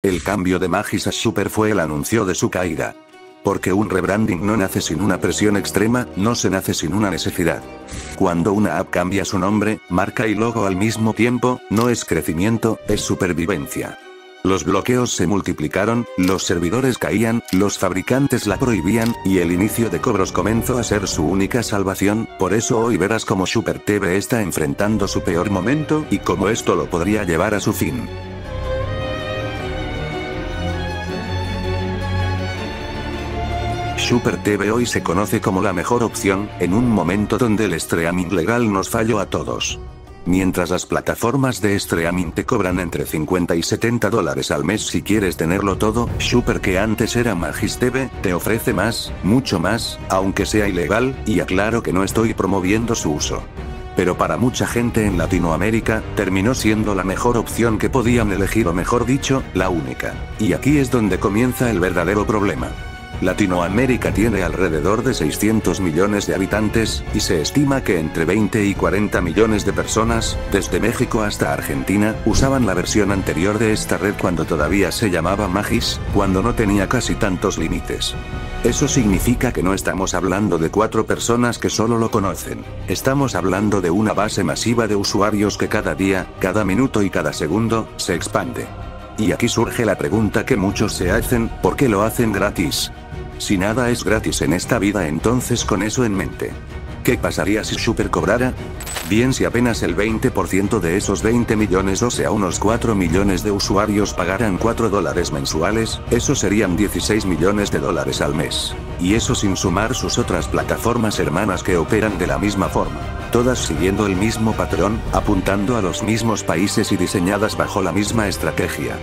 El cambio de Magis a Super fue el anuncio de su caída. Porque un rebranding no nace sin una presión extrema, no se nace sin una necesidad. Cuando una app cambia su nombre, marca y logo al mismo tiempo, no es crecimiento, es supervivencia. Los bloqueos se multiplicaron, los servidores caían, los fabricantes la prohibían, y el inicio de cobros comenzó a ser su única salvación. Por eso hoy verás cómo Super TV está enfrentando su peor momento, y cómo esto lo podría llevar a su fin. Super TV hoy se conoce como la mejor opción, en un momento donde el streaming legal nos falló a todos. Mientras las plataformas de streaming te cobran entre 50 y 70 dólares al mes si quieres tenerlo todo, Super, que antes era Magis TV, te ofrece más, mucho más, aunque sea ilegal, y aclaro que no estoy promoviendo su uso. Pero para mucha gente en Latinoamérica, terminó siendo la mejor opción que podían elegir, o mejor dicho, la única. Y aquí es donde comienza el verdadero problema. Latinoamérica tiene alrededor de 600 millones de habitantes, y se estima que entre 20 y 40 millones de personas, desde México hasta Argentina, usaban la versión anterior de esta red cuando todavía se llamaba Magis, cuando no tenía casi tantos límites. Eso significa que no estamos hablando de 4 personas que solo lo conocen. Estamos hablando de una base masiva de usuarios que cada día, cada minuto y cada segundo, se expande. Y aquí surge la pregunta que muchos se hacen: ¿por qué lo hacen gratis? Si nada es gratis en esta vida, entonces con eso en mente, ¿qué pasaría si Super cobrara? Bien, si apenas el 20% de esos 20 millones, o sea unos 4 millones de usuarios, pagaran 4 dólares mensuales, eso serían 16 millones de dólares al mes. Y eso sin sumar sus otras plataformas hermanas que operan de la misma forma, todas siguiendo el mismo patrón, apuntando a los mismos países y diseñadas bajo la misma estrategia.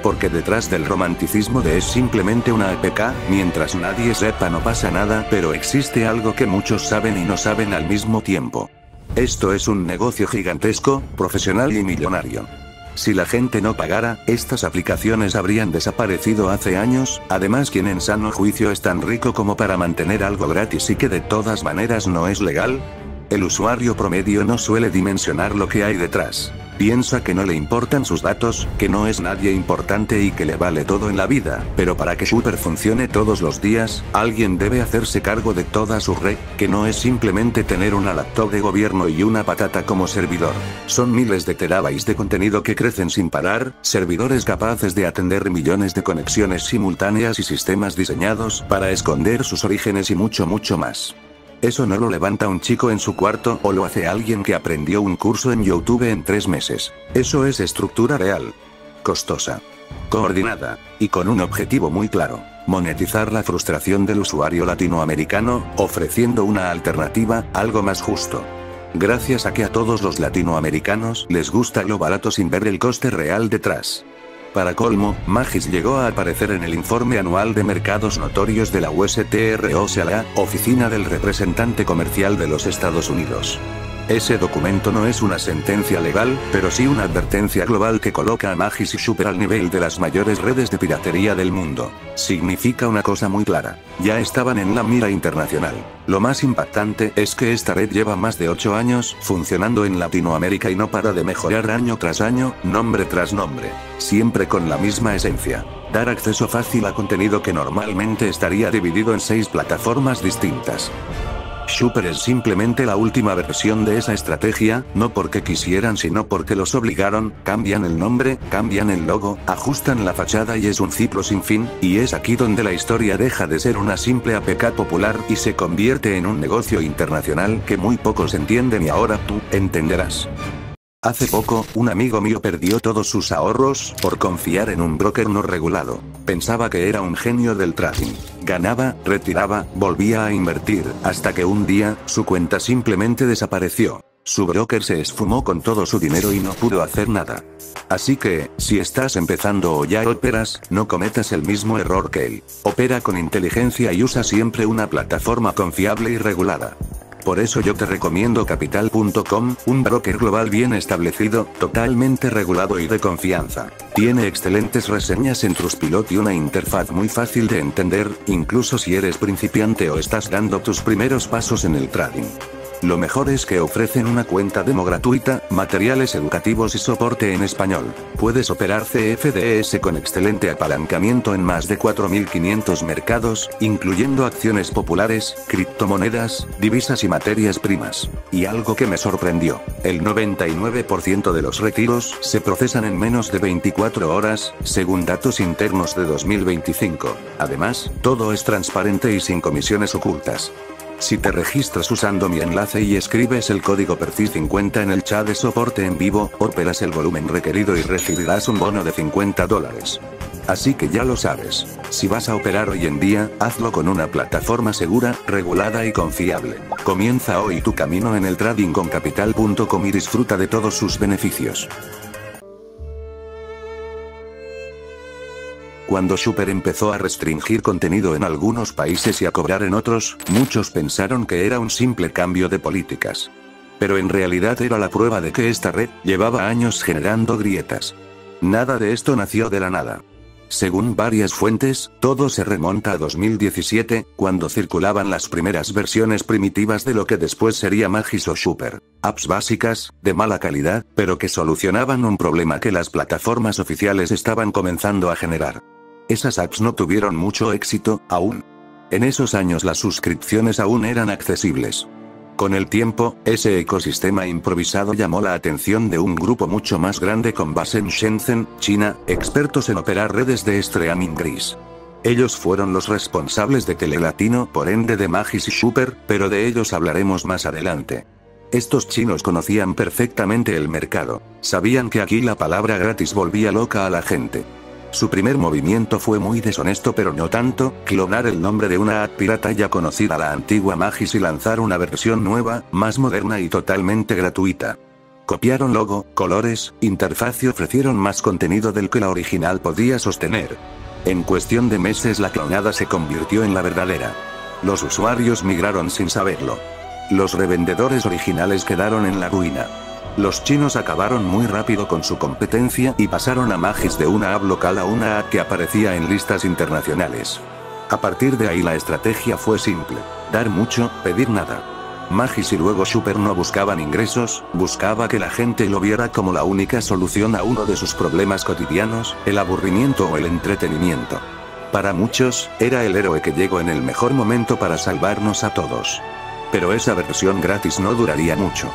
Porque detrás del romanticismo de es simplemente una APK, mientras nadie sepa no pasa nada, pero existe algo que muchos saben y no saben al mismo tiempo. Esto es un negocio gigantesco, profesional y millonario. Si la gente no pagara, estas aplicaciones habrían desaparecido hace años. Además, ¿quién en sano juicio es tan rico como para mantener algo gratis y que de todas maneras no es legal? El usuario promedio no suele dimensionar lo que hay detrás. Piensa que no le importan sus datos, que no es nadie importante y que le vale todo en la vida, pero para que Super funcione todos los días, alguien debe hacerse cargo de toda su red, que no es simplemente tener una laptop de gobierno y una patata como servidor. Son miles de terabytes de contenido que crecen sin parar, servidores capaces de atender millones de conexiones simultáneas y sistemas diseñados para esconder sus orígenes y mucho más. Eso no lo levanta un chico en su cuarto, o lo hace alguien que aprendió un curso en YouTube en 3 meses. Eso es estructura real, costosa, coordinada, y con un objetivo muy claro: monetizar la frustración del usuario latinoamericano, ofreciendo una alternativa, algo más justo. Gracias a que a todos los latinoamericanos les gusta lo barato sin ver el coste real detrás. Para colmo, Magis llegó a aparecer en el informe anual de mercados notorios de la USTR, o sea la Oficina del Representante Comercial de los Estados Unidos. Ese documento no es una sentencia legal, pero sí una advertencia global que coloca a Magis y Super al nivel de las mayores redes de piratería del mundo. Significa una cosa muy clara: ya estaban en la mira internacional. Lo más impactante es que esta red lleva más de 8 años funcionando en Latinoamérica y no para de mejorar año tras año, nombre tras nombre, siempre con la misma esencia: dar acceso fácil a contenido que normalmente estaría dividido en 6 plataformas distintas. Super es simplemente la última versión de esa estrategia, no porque quisieran sino porque los obligaron. Cambian el nombre, cambian el logo, ajustan la fachada y es un ciclo sin fin, y es aquí donde la historia deja de ser una simple APK popular y se convierte en un negocio internacional que muy pocos entienden, y ahora tú entenderás. Hace poco, un amigo mío perdió todos sus ahorros por confiar en un broker no regulado. Pensaba que era un genio del trading. Ganaba, retiraba, volvía a invertir, hasta que un día, su cuenta simplemente desapareció. Su broker se esfumó con todo su dinero y no pudo hacer nada. Así que, si estás empezando o ya operas, no cometas el mismo error que él. Opera con inteligencia y usa siempre una plataforma confiable y regulada. Por eso yo te recomiendo Capital.com, un broker global bien establecido, totalmente regulado y de confianza. Tiene excelentes reseñas en Trustpilot y una interfaz muy fácil de entender, incluso si eres principiante o estás dando tus primeros pasos en el trading. Lo mejor es que ofrecen una cuenta demo gratuita, materiales educativos y soporte en español. Puedes operar CFDs con excelente apalancamiento en más de 4.500 mercados, incluyendo acciones populares, criptomonedas, divisas y materias primas. Y algo que me sorprendió, el 99% de los retiros se procesan en menos de 24 horas, según datos internos de 2025. Además, todo es transparente y sin comisiones ocultas. Si te registras usando mi enlace y escribes el código PERCI50 en el chat de soporte en vivo, operas el volumen requerido y recibirás un bono de $50. Así que ya lo sabes. Si vas a operar hoy en día, hazlo con una plataforma segura, regulada y confiable. Comienza hoy tu camino en el trading con Capital.com y disfruta de todos sus beneficios. Cuando Super empezó a restringir contenido en algunos países y a cobrar en otros, muchos pensaron que era un simple cambio de políticas. Pero en realidad era la prueba de que esta red llevaba años generando grietas. Nada de esto nació de la nada. Según varias fuentes, todo se remonta a 2017, cuando circulaban las primeras versiones primitivas de lo que después sería Magis o Super. Apps básicas, de mala calidad, pero que solucionaban un problema que las plataformas oficiales estaban comenzando a generar. Esas apps no tuvieron mucho éxito, aún. En esos años las suscripciones aún eran accesibles. Con el tiempo, ese ecosistema improvisado llamó la atención de un grupo mucho más grande con base en Shenzhen, China, expertos en operar redes de streaming gris. Ellos fueron los responsables de Telelatino, por ende de Magis y Super, pero de ellos hablaremos más adelante. Estos chinos conocían perfectamente el mercado, sabían que aquí la palabra gratis volvía loca a la gente. Su primer movimiento fue muy deshonesto pero no tanto, clonar el nombre de una app pirata ya conocida, la antigua Magis, y lanzar una versión nueva, más moderna y totalmente gratuita. Copiaron logo, colores, interfaz y ofrecieron más contenido del que la original podía sostener. En cuestión de meses la clonada se convirtió en la verdadera. Los usuarios migraron sin saberlo. Los revendedores originales quedaron en la ruina. Los chinos acabaron muy rápido con su competencia y pasaron a Magis de una app local a una app que aparecía en listas internacionales. A partir de ahí la estrategia fue simple: dar mucho, pedir nada. Magis y luego Super no buscaban ingresos, buscaba que la gente lo viera como la única solución a uno de sus problemas cotidianos, el aburrimiento o el entretenimiento. Para muchos, era el héroe que llegó en el mejor momento para salvarnos a todos. Pero esa versión gratis no duraría mucho.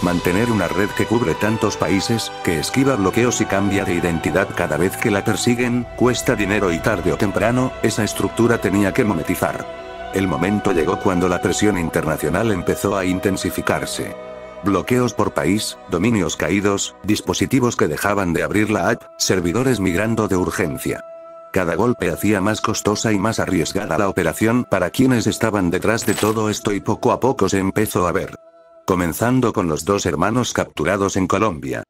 Mantener una red que cubre tantos países, que esquiva bloqueos y cambia de identidad cada vez que la persiguen, cuesta dinero y tarde o temprano, esa estructura tenía que monetizar. El momento llegó cuando la presión internacional empezó a intensificarse. Bloqueos por país, dominios caídos, dispositivos que dejaban de abrir la app, servidores migrando de urgencia. Cada golpe hacía más costosa y más arriesgada la operación para quienes estaban detrás de todo esto, y poco a poco se empezó a ver. Comenzando con los dos hermanos capturados en Colombia.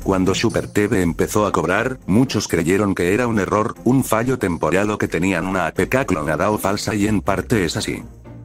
Cuando Super TV empezó a cobrar, muchos creyeron que era un error, un fallo temporal o que tenían una APK clonada o falsa, y en parte es así.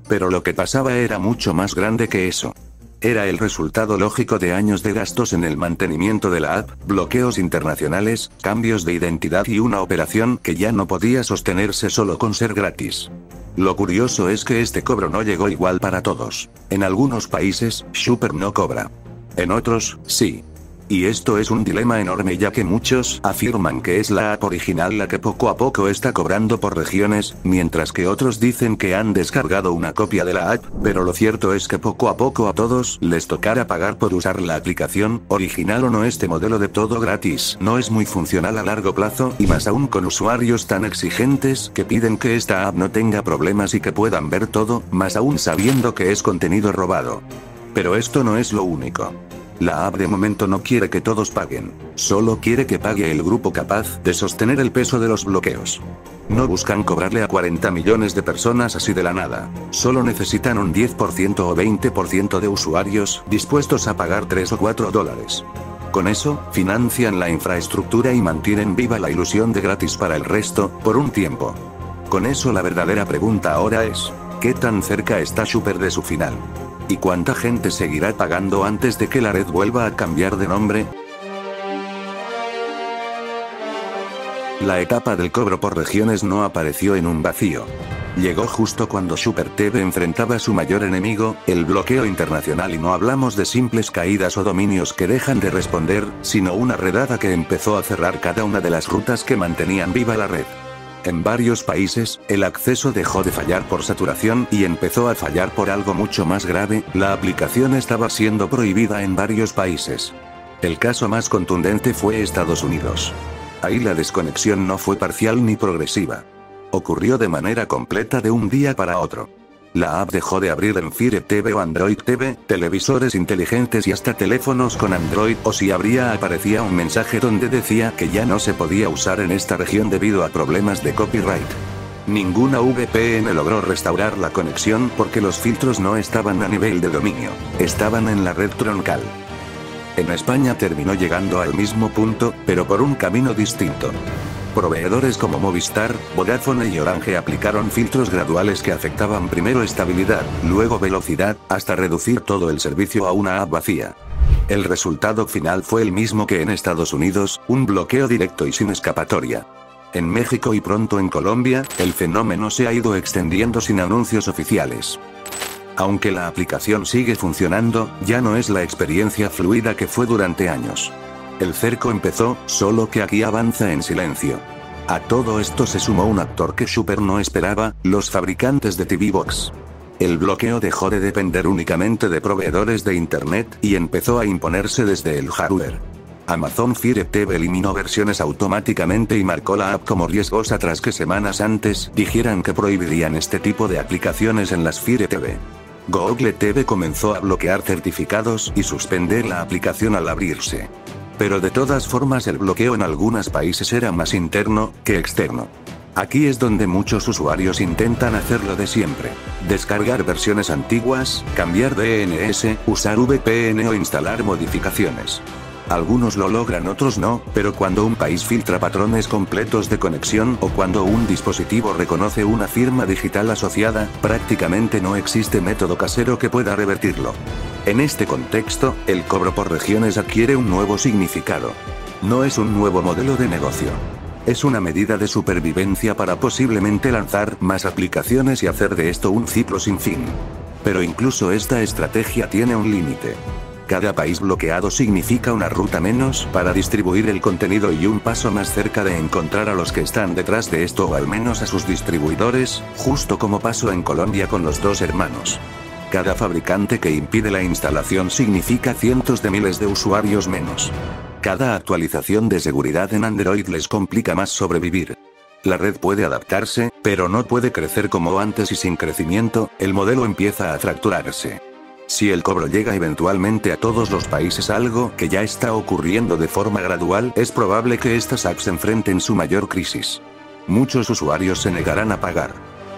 Pero lo que pasaba era mucho más grande que eso. Era el resultado lógico de años de gastos en el mantenimiento de la app, bloqueos internacionales, cambios de identidad y una operación que ya no podía sostenerse solo con ser gratis. Lo curioso es que este cobro no llegó igual para todos. En algunos países, Super no cobra. En otros, sí. Y esto es un dilema enorme, ya que muchos afirman que es la app original la que poco a poco está cobrando por regiones, mientras que otros dicen que han descargado una copia de la app, pero lo cierto es que poco a poco a todos les tocará pagar por usar la aplicación, original o no. Este modelo de todo gratis no es muy funcional a largo plazo, y más aún con usuarios tan exigentes que piden que esta app no tenga problemas y que puedan ver todo, más aún sabiendo que es contenido robado. Pero esto no es lo único. La app de momento no quiere que todos paguen, solo quiere que pague el grupo capaz de sostener el peso de los bloqueos. No buscan cobrarle a 40 millones de personas así de la nada, solo necesitan un 10% o 20% de usuarios dispuestos a pagar $3 o $4. Con eso, financian la infraestructura y mantienen viva la ilusión de gratis para el resto, por un tiempo. Con eso la verdadera pregunta ahora es, ¿qué tan cerca está Super de su final? ¿Y cuánta gente seguirá pagando antes de que la red vuelva a cambiar de nombre? La etapa del cobro por regiones no apareció en un vacío. Llegó justo cuando Super TV enfrentaba a su mayor enemigo, el bloqueo internacional, y no hablamos de simples caídas o dominios que dejan de responder, sino una redada que empezó a cerrar cada una de las rutas que mantenían viva la red. En varios países, el acceso dejó de fallar por saturación y empezó a fallar por algo mucho más grave: la aplicación estaba siendo prohibida en varios países. El caso más contundente fue Estados Unidos. Ahí la desconexión no fue parcial ni progresiva. Ocurrió de manera completa de un día para otro. La app dejó de abrir en Fire TV o Android TV, televisores inteligentes y hasta teléfonos con Android, o si abría aparecía un mensaje donde decía que ya no se podía usar en esta región debido a problemas de copyright. Ninguna VPN logró restaurar la conexión porque los filtros no estaban a nivel de dominio, estaban en la red troncal. En España terminó llegando al mismo punto, pero por un camino distinto. Proveedores como Movistar, Vodafone y Orange aplicaron filtros graduales que afectaban primero estabilidad, luego velocidad, hasta reducir todo el servicio a una app vacía. El resultado final fue el mismo que en Estados Unidos: un bloqueo directo y sin escapatoria. En México y pronto en Colombia, el fenómeno se ha ido extendiendo sin anuncios oficiales. Aunque la aplicación sigue funcionando, ya no es la experiencia fluida que fue durante años. El cerco empezó, solo que aquí avanza en silencio. A todo esto se sumó un actor que Super no esperaba: los fabricantes de TV Box. El bloqueo dejó de depender únicamente de proveedores de Internet y empezó a imponerse desde el hardware. Amazon Fire TV eliminó versiones automáticamente y marcó la app como riesgosa tras que semanas antes dijeran que prohibirían este tipo de aplicaciones en las Fire TV. Google TV comenzó a bloquear certificados y suspender la aplicación al abrirse. Pero de todas formas el bloqueo en algunos países era más interno que externo. Aquí es donde muchos usuarios intentan hacerlo de siempre: descargar versiones antiguas, cambiar DNS, usar VPN o instalar modificaciones. Algunos lo logran, otros no, pero cuando un país filtra patrones completos de conexión o cuando un dispositivo reconoce una firma digital asociada, prácticamente no existe método casero que pueda revertirlo. En este contexto, el cobro por regiones adquiere un nuevo significado. No es un nuevo modelo de negocio. Es una medida de supervivencia para posiblemente lanzar más aplicaciones y hacer de esto un ciclo sin fin. Pero incluso esta estrategia tiene un límite. Cada país bloqueado significa una ruta menos para distribuir el contenido y un paso más cerca de encontrar a los que están detrás de esto, o al menos a sus distribuidores, justo como pasó en Colombia con los dos hermanos. Cada fabricante que impide la instalación significa cientos de miles de usuarios menos. Cada actualización de seguridad en Android les complica más sobrevivir. La red puede adaptarse, pero no puede crecer como antes, y sin crecimiento, el modelo empieza a fracturarse. Si el cobro llega eventualmente a todos los países, algo que ya está ocurriendo de forma gradual, es probable que estas apps enfrenten su mayor crisis. Muchos usuarios se negarán a pagar.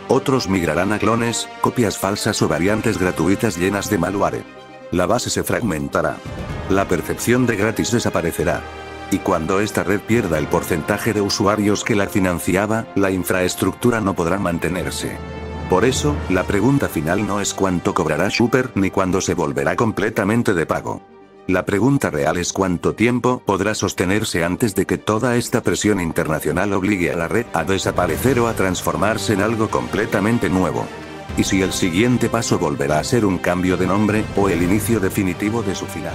Otros migrarán a clones, copias falsas o variantes gratuitas llenas de malware. La base se fragmentará. La percepción de gratis desaparecerá. Y cuando esta red pierda el porcentaje de usuarios que la financiaba, la infraestructura no podrá mantenerse. Por eso, la pregunta final no es cuánto cobrará Super ni cuándo se volverá completamente de pago. La pregunta real es cuánto tiempo podrá sostenerse antes de que toda esta presión internacional obligue a la red a desaparecer o a transformarse en algo completamente nuevo. Y si el siguiente paso volverá a ser un cambio de nombre, o el inicio definitivo de su final.